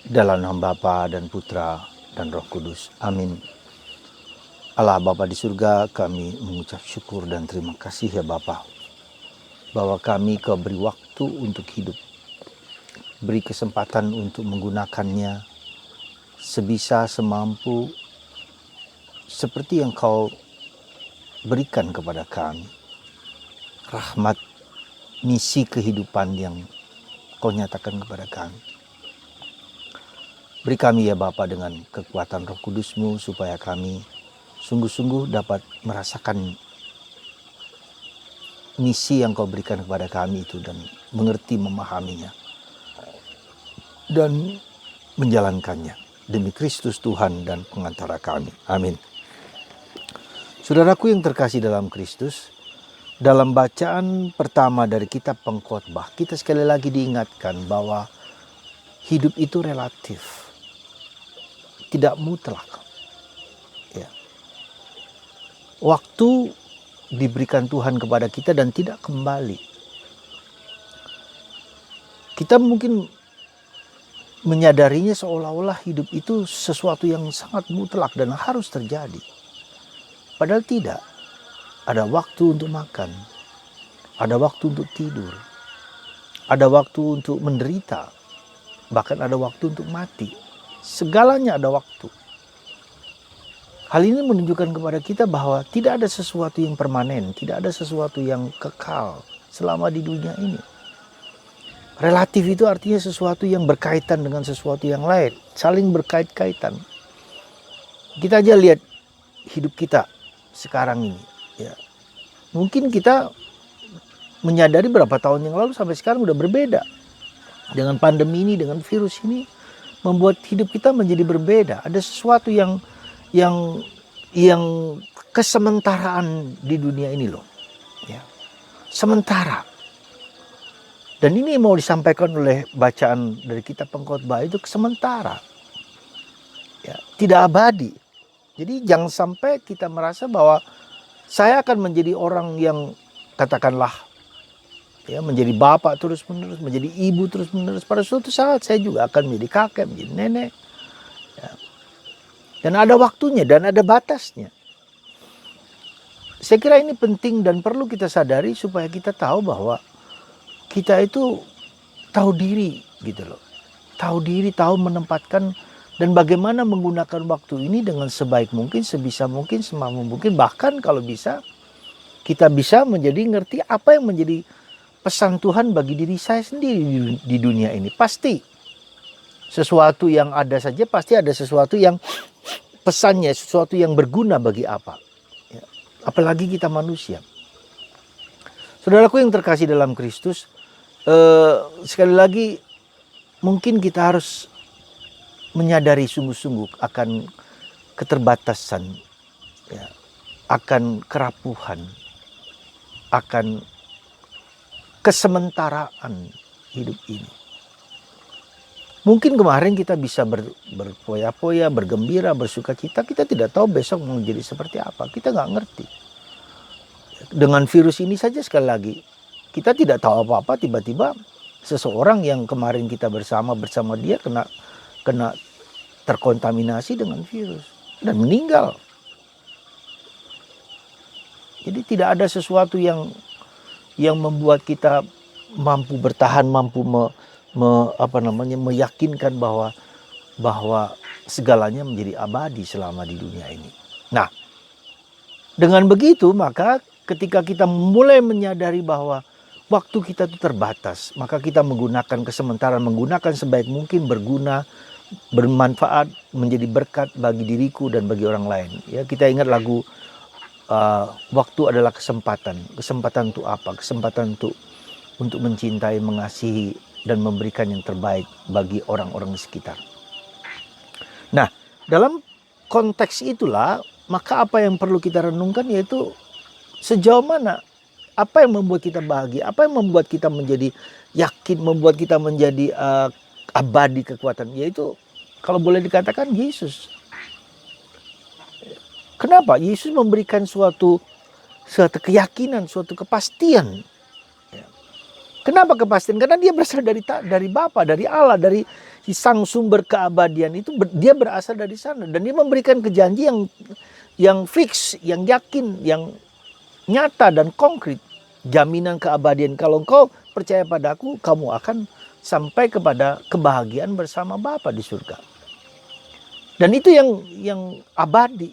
Dalam nama Bapa dan Putra dan Roh Kudus. Amin. Allah Bapa di surga, kami mengucap syukur dan terima kasih ya Bapa, bahwa kami Kau beri waktu untuk hidup, beri kesempatan untuk menggunakannya sebisa semampu seperti yang Kau berikan kepada kami. Rahmat, misi kehidupan yang Kau nyatakan kepada kami. Beri kami ya Bapa dengan kekuatan Roh Kudus-Mu supaya kami sungguh-sungguh dapat merasakan misi yang Kau berikan kepada kami itu dan mengerti, memahaminya dan menjalankannya demi Kristus Tuhan dan pengantara kami. Amin. Saudaraku yang terkasih dalam Kristus, dalam bacaan pertama dari kitab Pengkhotbah, kita sekali lagi diingatkan bahwa hidup itu relatif, tidak mutlak. Ya. Waktu diberikan Tuhan kepada kita dan tidak kembali. Kita mungkin menyadarinya seolah-olah hidup itu sesuatu yang sangat mutlak dan harus terjadi. Padahal tidak. Ada waktu untuk makan, ada waktu untuk tidur, ada waktu untuk menderita, bahkan ada waktu untuk mati. Segalanya ada waktu. Hal ini menunjukkan kepada kita bahwa tidak ada sesuatu yang permanen, tidak ada sesuatu yang kekal selama di dunia ini. Relatif itu artinya sesuatu yang berkaitan dengan sesuatu yang lain, saling berkait-kaitan. Kita aja lihat hidup kita sekarang ini. Ya. Mungkin kita menyadari berapa tahun yang lalu sampai sekarang udah berbeda. Dengan pandemi ini, dengan virus ini, membuat hidup kita menjadi berbeda. Ada sesuatu yang kesementaraan di dunia ini loh. Ya. Sementara. Dan ini mau disampaikan oleh bacaan dari kitab Pengkhotbah itu sementara. Ya, tidak abadi. Jadi jangan sampai kita merasa bahwa saya akan menjadi orang yang katakanlah ya, menjadi bapak terus-menerus, menjadi ibu terus-menerus. Pada suatu saat saya juga akan menjadi kakek, menjadi nenek. Ya. Dan ada waktunya dan ada batasnya. Saya kira ini penting dan perlu kita sadari supaya kita tahu bahwa kita itu tahu diri gitu loh. Tahu diri, tahu menempatkan dan bagaimana menggunakan waktu ini dengan sebaik mungkin, sebisa mungkin, semampu mungkin. Bahkan kalau bisa, kita bisa menjadi ngerti apa yang menjadi pesan Tuhan bagi diri saya sendiri di dunia ini. Pasti sesuatu yang ada saja, pasti ada sesuatu yang pesannya, sesuatu yang berguna bagi apa. Ya. Apalagi kita manusia. Saudaraku yang terkasih dalam Kristus, sekali lagi mungkin kita harus menyadari sungguh-sungguh akan keterbatasan, ya, akan kerapuhan, akan kesementaraan hidup ini. Mungkin kemarin kita bisa berpoya-poya, bergembira, bersuka cita. Kita tidak tahu besok mau jadi seperti apa. Kita nggak ngerti. Dengan virus ini saja sekali lagi, kita tidak tahu apa-apa, tiba-tiba seseorang yang kemarin kita bersama dia kena terkontaminasi dengan virus dan meninggal. Jadi tidak ada sesuatu yang membuat kita mampu bertahan, mampu meyakinkan bahwa segalanya menjadi abadi selama di dunia ini. Nah, dengan begitu maka ketika kita mulai menyadari bahwa waktu kita itu terbatas, maka kita menggunakan kesementaraan, menggunakan sebaik mungkin, berguna, bermanfaat, menjadi berkat bagi diriku dan bagi orang lain. Ya, kita ingat lagu waktu adalah kesempatan. Kesempatan untuk apa? Kesempatan untuk mencintai, mengasihi dan memberikan yang terbaik bagi orang-orang di sekitar. Nah, dalam konteks itulah maka apa yang perlu kita renungkan yaitu sejauh mana apa yang membuat kita bahagia, apa yang membuat kita menjadi yakin, membuat kita menjadi abadi kekuatan, yaitu kalau boleh dikatakan Yesus. Kenapa? Yesus memberikan suatu keyakinan, suatu kepastian. Kenapa kepastian? Karena dia berasal dari Bapa, dari Allah, dari sang sumber keabadian itu. Dia berasal dari sana dan dia memberikan kejanji yang fix, yang yakin, yang nyata dan konkret. Jaminan keabadian. Kalau engkau percaya padaku, kamu akan sampai kepada kebahagiaan bersama Bapa di surga. Dan itu yang abadi.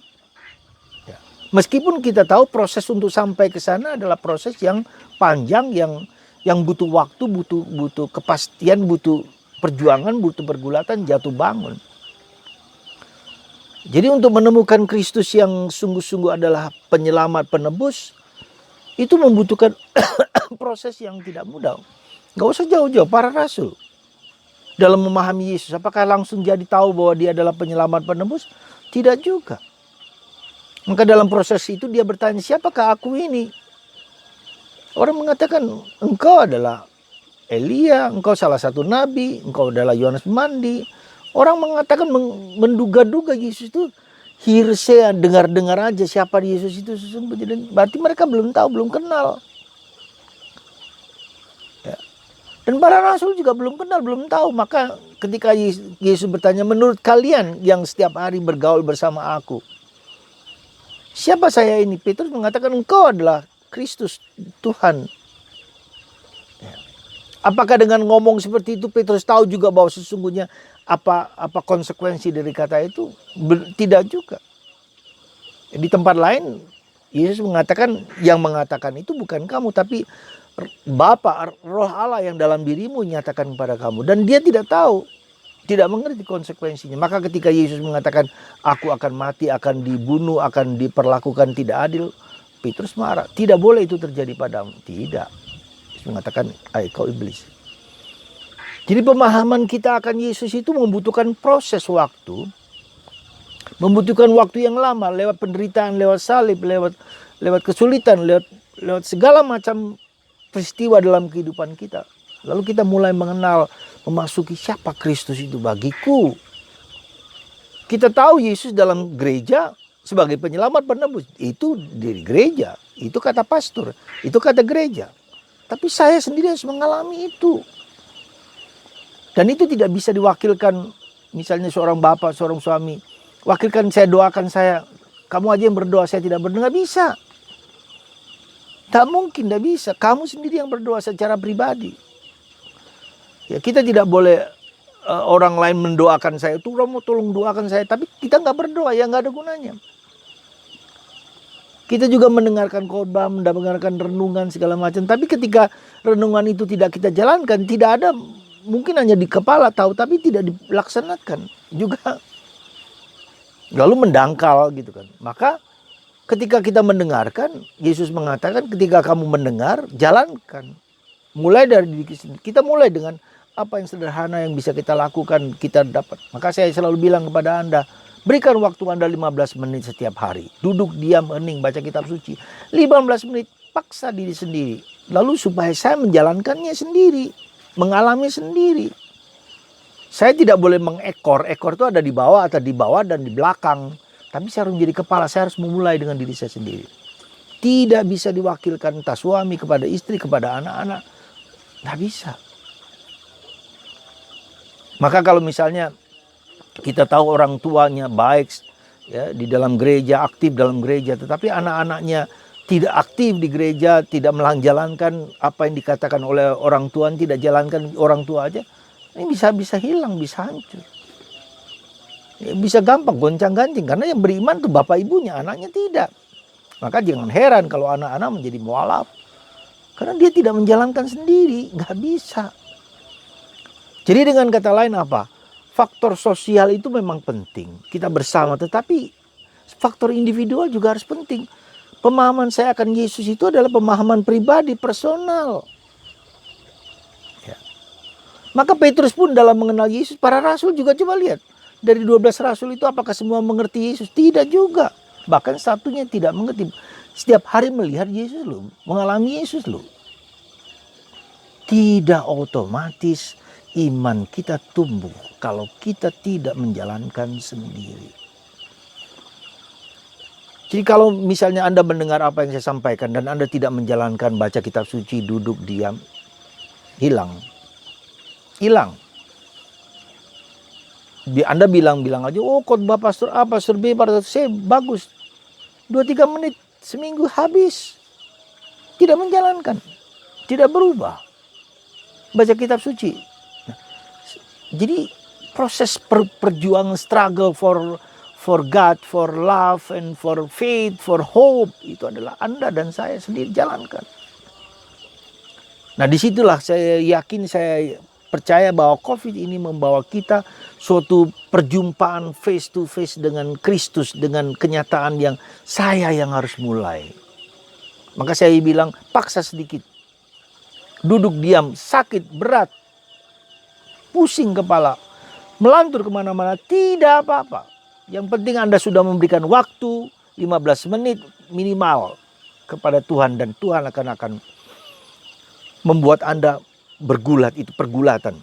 Ya. Meskipun kita tahu proses untuk sampai ke sana adalah proses yang panjang, yang butuh waktu, butuh kepastian, butuh perjuangan, butuh pergulatan, jatuh bangun. Jadi untuk menemukan Kristus yang sungguh-sungguh adalah penyelamat, penebus, itu membutuhkan proses yang tidak mudah. Gak usah jauh-jauh, para rasul dalam memahami Yesus, apakah langsung jadi tahu bahwa dia adalah penyelamat, penebus? Tidak juga. Maka dalam proses itu dia bertanya, siapakah aku ini? Orang mengatakan, engkau adalah Elia, engkau salah satu nabi, engkau adalah Yohanes Pemandi. Orang mengatakan, menduga-duga Yesus itu hearsay, dengar-dengar aja siapa Yesus itu sesungguhnya. Berarti mereka belum tahu, belum kenal. Ya. Dan para rasul juga belum kenal, belum tahu. Maka ketika Yesus bertanya, menurut kalian yang setiap hari bergaul bersama aku, siapa saya ini? Petrus mengatakan, engkau adalah Kristus, Tuhan. Ya. Apakah dengan ngomong seperti itu Petrus tahu juga bahwa sesungguhnya apa konsekuensi dari kata itu? Tidak juga. Di tempat lain Yesus mengatakan, yang mengatakan itu bukan kamu, tapi Bapa, Roh Allah yang dalam dirimu nyatakan kepada kamu. Dan dia tidak tahu, tidak mengerti konsekuensinya. Maka ketika Yesus mengatakan, aku akan mati, akan dibunuh, akan diperlakukan tidak adil, Petrus marah. Tidak boleh itu terjadi padamu. Tidak. Yesus mengatakan, kau iblis. Jadi pemahaman kita akan Yesus itu membutuhkan proses waktu. Membutuhkan waktu yang lama, lewat penderitaan, lewat salib, lewat kesulitan, lewat segala macam peristiwa dalam kehidupan kita. Lalu kita mulai mengenal, memasuki siapa Kristus itu bagiku. Kita tahu Yesus dalam gereja sebagai penyelamat, penebus. Itu di gereja, itu kata pastor, itu kata gereja. Tapi saya sendiri harus mengalami itu. Dan itu tidak bisa diwakilkan, misalnya seorang bapak, seorang suami, wakilkan saya, doakan saya, kamu aja yang berdoa, saya tidak berdoa. Nggak bisa. Tak mungkin, tidak bisa. Kamu sendiri yang berdoa secara pribadi. Ya, kita tidak boleh orang lain mendoakan saya, tolong doakan saya, tapi kita nggak berdoa, ya nggak ada gunanya. Kita juga mendengarkan khotbah, mendengarkan renungan segala macam, tapi ketika renungan itu tidak kita jalankan, tidak ada, mungkin hanya di kepala tahu, tapi tidak dilaksanakan juga. Lalu mendangkal gitu kan. Maka ketika kita mendengarkan, Yesus mengatakan ketika kamu mendengar, jalankan. Mulai dari diri sendiri. Kita mulai dengan apa yang sederhana yang bisa kita lakukan, kita dapat. Maka saya selalu bilang kepada Anda, berikan waktu Anda 15 menit setiap hari. Duduk, diam, hening, baca kitab suci. 15 menit, paksa diri sendiri. Lalu supaya saya menjalankannya sendiri. Mengalami sendiri. Saya tidak boleh mengekor. Ekor itu ada di bawah atau di bawah dan di belakang. Tapi saya harus menjadi kepala. Saya harus memulai dengan diri saya sendiri. Tidak bisa diwakilkan entah suami kepada istri, kepada anak-anak. Tidak bisa. Maka kalau misalnya kita tahu orang tuanya baik ya, di dalam gereja, aktif dalam gereja, tetapi anak-anaknya tidak aktif di gereja, tidak menjalankan apa yang dikatakan oleh orang tua, tidak jalankan orang tua aja, ini bisa hilang, bisa hancur. Ya, bisa gampang goncang-ganjing, karena yang beriman tuh bapak ibunya, anaknya tidak. Maka jangan heran kalau anak-anak menjadi mualaf, karena dia tidak menjalankan sendiri, nggak bisa. Jadi dengan kata lain apa? Faktor sosial itu memang penting, kita bersama, tetapi faktor individual juga harus penting. Pemahaman saya akan Yesus itu adalah pemahaman pribadi, personal. Ya. Maka Petrus pun dalam mengenal Yesus, para rasul juga coba lihat. Dari 12 rasul itu apakah semua mengerti Yesus? Tidak juga. Bahkan satunya tidak mengerti. Setiap hari melihat Yesus loh, mengalami Yesus loh. Tidak otomatis iman kita tumbuh kalau kita tidak menjalankan sendiri. Jadi kalau misalnya Anda mendengar apa yang saya sampaikan dan Anda tidak menjalankan, baca kitab suci, duduk, diam, hilang. Hilang. Anda bilang aja, oh khotbah pastor A, pastor B, pastor C, bagus. 2-3 menit, seminggu habis. Tidak menjalankan. Tidak berubah. Baca kitab suci. Nah, jadi proses perjuangan, struggle for God, for love, and for faith, for hope, itu adalah Anda dan saya sendiri jalankan. Nah disitulah saya yakin, saya percaya bahwa COVID ini membawa kita suatu perjumpaan face to face dengan Kristus, dengan kenyataan yang saya yang harus mulai. Maka saya bilang paksa sedikit. Duduk diam, sakit, berat, pusing kepala, melantur kemana-mana, tidak apa-apa. Yang penting Anda sudah memberikan waktu 15 menit minimal kepada Tuhan, dan Tuhan akan membuat Anda bergulat, itu pergulatan.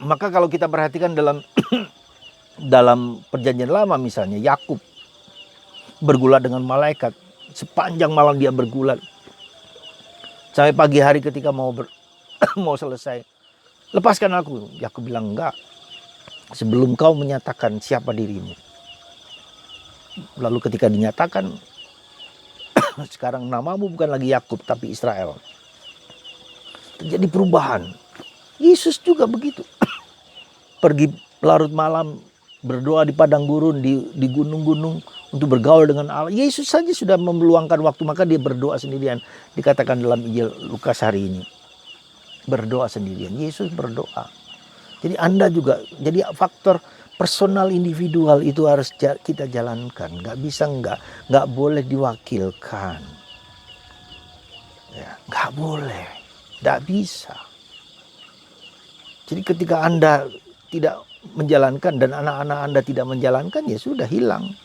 Maka kalau kita perhatikan dalam perjanjian lama misalnya, Yakub bergulat dengan malaikat, sepanjang malam dia bergulat. Sampai pagi hari ketika mau selesai, lepaskan aku. Yakub bilang, enggak, sebelum kau menyatakan siapa dirimu. Lalu ketika dinyatakan, sekarang namamu bukan lagi Yakub tapi Israel. Terjadi perubahan. Yesus juga begitu. Pergi larut malam, berdoa di padang gurun, di gunung-gunung untuk bergaul dengan Allah. Yesus saja sudah meluangkan waktu, maka dia berdoa sendirian. Dikatakan dalam Injil Lukas hari ini, berdoa sendirian. Yesus berdoa. Jadi Anda juga, jadi faktor personal individual itu harus kita jalankan. Nggak bisa nggak boleh diwakilkan. Ya, nggak boleh, nggak bisa. Jadi ketika Anda tidak menjalankan dan anak-anak Anda tidak menjalankan, ya sudah hilang.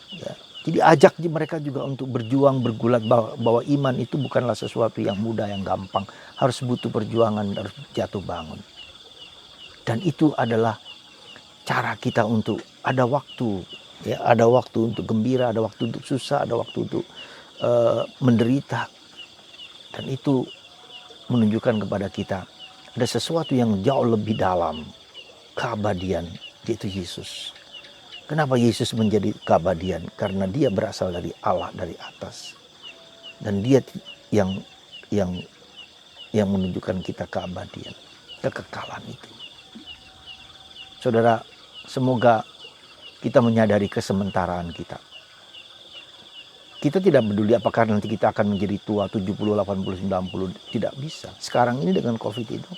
Ya, jadi ajak mereka juga untuk berjuang, bergulat bahwa iman itu bukanlah sesuatu yang mudah, yang gampang. Harus butuh perjuangan, harus jatuh bangun. Dan itu adalah cara kita untuk ada waktu, ya, ada waktu untuk gembira, ada waktu untuk susah, ada waktu untuk menderita. Dan itu menunjukkan kepada kita ada sesuatu yang jauh lebih dalam, keabadian, yaitu Yesus. Kenapa Yesus menjadi keabadian? Karena dia berasal dari Allah, dari atas. Dan dia yang menunjukkan kita keabadian, kekekalan itu. Saudara, semoga kita menyadari kesementaraan kita. Kita tidak peduli apakah nanti kita akan menjadi tua 70, 80, 90. Tidak bisa. Sekarang ini dengan COVID itu,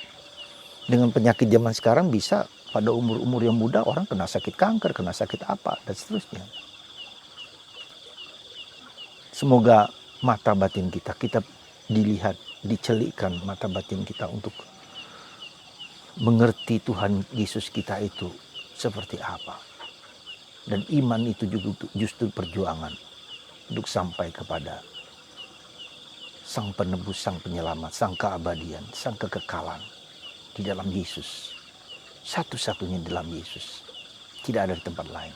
dengan penyakit zaman sekarang bisa pada umur-umur yang muda orang kena sakit kanker, kena sakit apa, dan seterusnya. Semoga mata batin kita dilihat, dicelikkan mata batin kita untuk mengerti Tuhan Yesus kita itu seperti apa. Dan iman itu juga justru perjuangan untuk sampai kepada Sang Penebus, Sang Penyelamat, Sang Keabadian, Sang Kekekalan di dalam Yesus. Satu-satunya dalam Yesus. Tidak ada di tempat lain.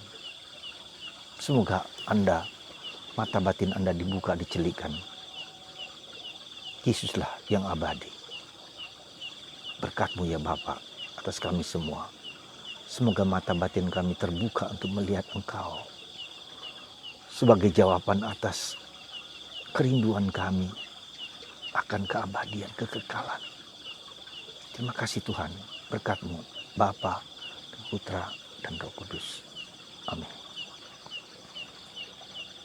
Semoga Anda, mata batin Anda dibuka, dicelikan. Yesuslah yang abadi. Berkat-Mu ya Bapa atas kami semua. Semoga mata batin kami terbuka untuk melihat Engkau sebagai jawaban atas kerinduan kami akan keabadian, kekekalan. Terima kasih Tuhan, berkat-Mu Bapa, Putra, dan Roh Kudus. Amin.